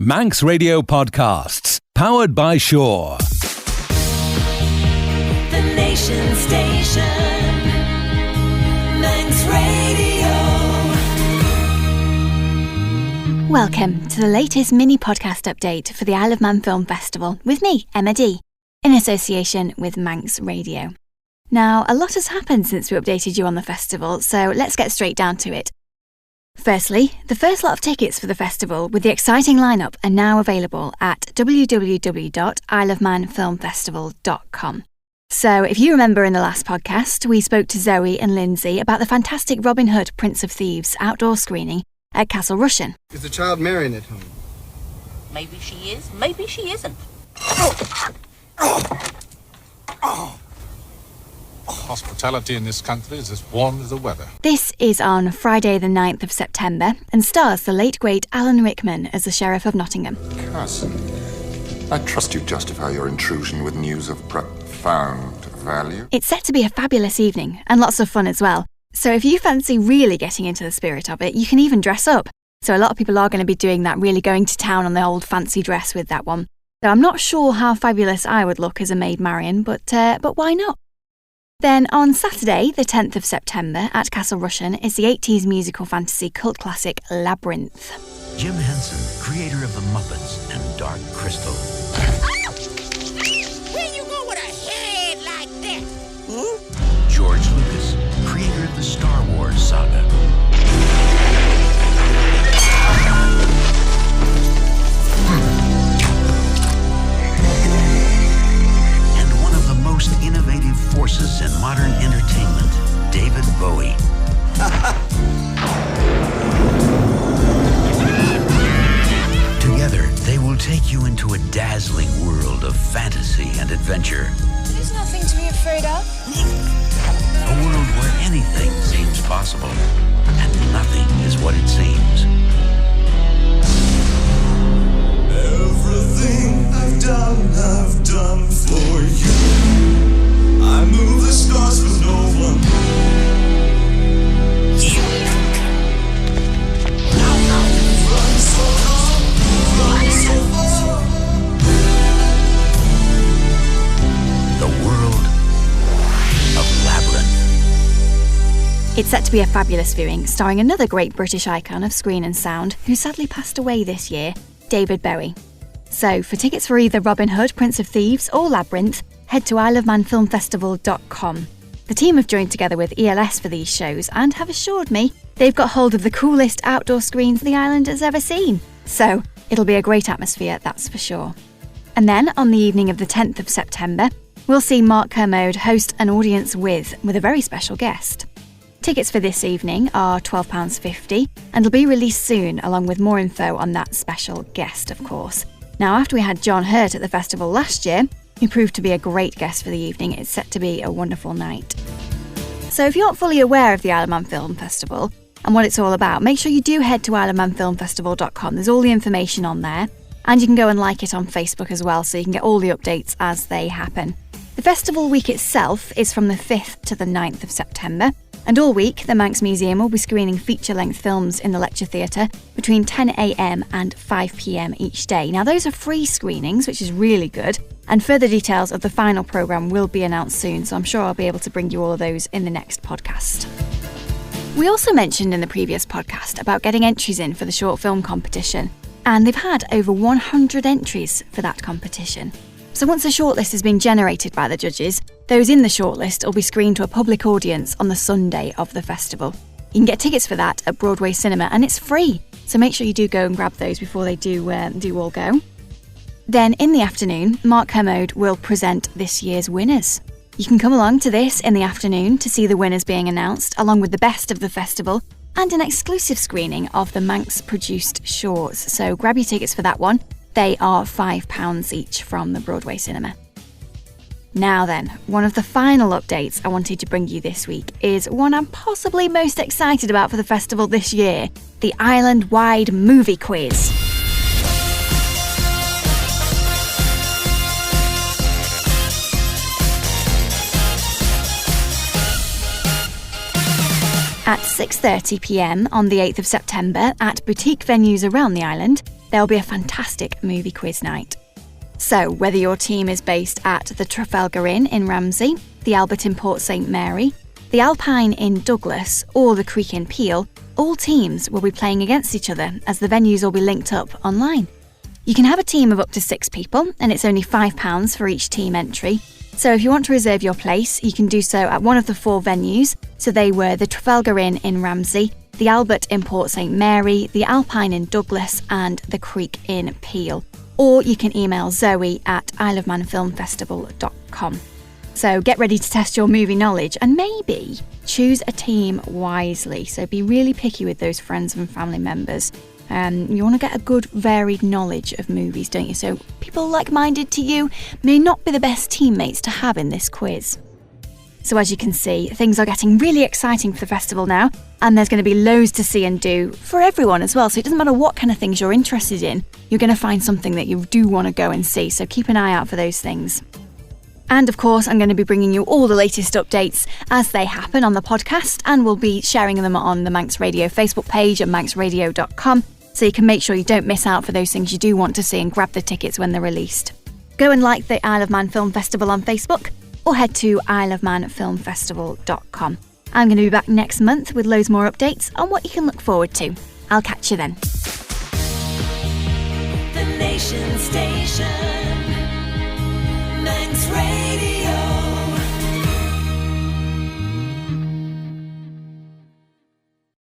Manx Radio Podcasts, powered by Shaw. The Nation Station, Manx Radio. Welcome to the latest mini podcast update for the Isle of Man Film Festival with me, Emma D, in association with Manx Radio. Now, a lot has happened since we updated you on the festival, so let's get straight down to it. Firstly, the first lot of tickets for the festival with the exciting lineup are now available at www.isleofmanfilmfestival.com. So, if you remember in the last podcast, we spoke to Zoe and Lindsay about the fantastic Robin Hood, Prince of Thieves outdoor screening at Castle Rushen. Is the child Marion at home? Maybe she is, maybe she isn't. Hospitality in this country is as warm as the weather. This is on Friday the 9th of September and stars the late great Alan Rickman as the Sheriff of Nottingham. Cousin, I trust you justify your intrusion with news of profound value. It's set to be a fabulous evening and lots of fun as well. So if you fancy really getting into the spirit of it, you can even dress up. So a lot of people are going to be doing that, really going to town on the old fancy dress with that one. So I'm not sure how fabulous I would look as a Maid Marian, but why not? Then on Saturday, the 10th of September, at Castle Rushen is the 80s musical fantasy cult classic Labyrinth. Jim Henson, creator of The Muppets and Dark Crystal. Where you go with a head like that? George Lucas, creator of the Star Wars saga. And one of the most innovative forces in modern entertainment, David Bowie. Together, they will take you into a dazzling world of fantasy and adventure. There's nothing to be afraid of. A world where anything seems possible and nothing is what it seems. Everything I've done for you. I move the stars with no one. Run so long, run so far. The world of Labyrinth. It's set to be a fabulous viewing, starring another great British icon of screen and sound, who sadly passed away this year, David Bowie. So, for tickets for either Robin Hood, Prince of Thieves or Labyrinth, head to isleofmanfilmfestival.com. The team have joined together with ELS for these shows and have assured me they've got hold of the coolest outdoor screens the island has ever seen. So, it'll be a great atmosphere, that's for sure. And then, on the evening of the 10th of September, we'll see Mark Kermode host an audience with a very special guest. Tickets for this evening are £12.50 and will be released soon, along with more info on that special guest, of course. Now, after we had John Hurt at the festival last year, who proved to be a great guest for the evening, it's set to be a wonderful night. So if you're not fully aware of the Isle of Man Film Festival and what it's all about, make sure you do head to isleofmanfilmfestival.com. There's all the information on there, and you can go and like it on Facebook as well, so you can get all the updates as they happen. The festival week itself is from the 5th to the 9th of September, and all week the Manx Museum will be screening feature-length films in the lecture theatre between 10am and 5pm each day. Now, those are free screenings, which is really good, and further details of the final programme will be announced soon, so I'm sure I'll be able to bring you all of those in the next podcast. We also mentioned in the previous podcast about getting entries in for the short film competition, and they've had over 100 entries for that competition. So once a shortlist has been generated by the judges, those in the shortlist will be screened to a public audience on the Sunday of the festival. You can get tickets for that at Broadway Cinema, and it's free, so make sure you do go and grab those before they do all go. Then in the afternoon, Mark Kermode will present this year's winners. You can come along to this in the afternoon to see the winners being announced, along with the best of the festival and an exclusive screening of the Manx-produced shorts. So grab your tickets for that one. They are £5 each from the Broadway Cinema. Now then, one of the final updates I wanted to bring you this week is one I'm possibly most excited about for the festival this year, the island-wide movie quiz. At 6:30pm on the 8th of September at boutique venues around the island, there'll be a fantastic movie quiz night. So, whether your team is based at the Trafalgar Inn in Ramsey, the Albert in Port St Mary, the Alpine in Douglas, or the Creek in Peel, all teams will be playing against each other as the venues will be linked up online. You can have a team of up to 6 people, and it's only £5 for each team entry. So if you want to reserve your place, you can do so at one of the 4 venues. So they were the Trafalgar Inn in Ramsey, the Albert in Port St Mary, the Alpine in Douglas, and the Creek in Peel. Or you can email Zoe at isleofmanfilmfestival.com. So get ready to test your movie knowledge and maybe choose a team wisely. So be really picky with those friends and family members. You want to get a good varied knowledge of movies, don't you? So people like-minded to you may not be the best teammates to have in this quiz. So as you can see, things are getting really exciting for the festival now, and there's going to be loads to see and do for everyone as well. So it doesn't matter what kind of things you're interested in, you're going to find something that you do want to go and see. So keep an eye out for those things. And of course, I'm going to be bringing you all the latest updates as they happen on the podcast, and we'll be sharing them on the Manx Radio Facebook page at manxradio.com. So you can make sure you don't miss out for those things you do want to see and grab the tickets when they're released. Go and like the Isle of Man Film Festival on Facebook or head to isleofmanfilmfestival.com. I'm going to be back next month with loads more updates on what you can look forward to. I'll catch you then. The Nation Station, Manx Radio.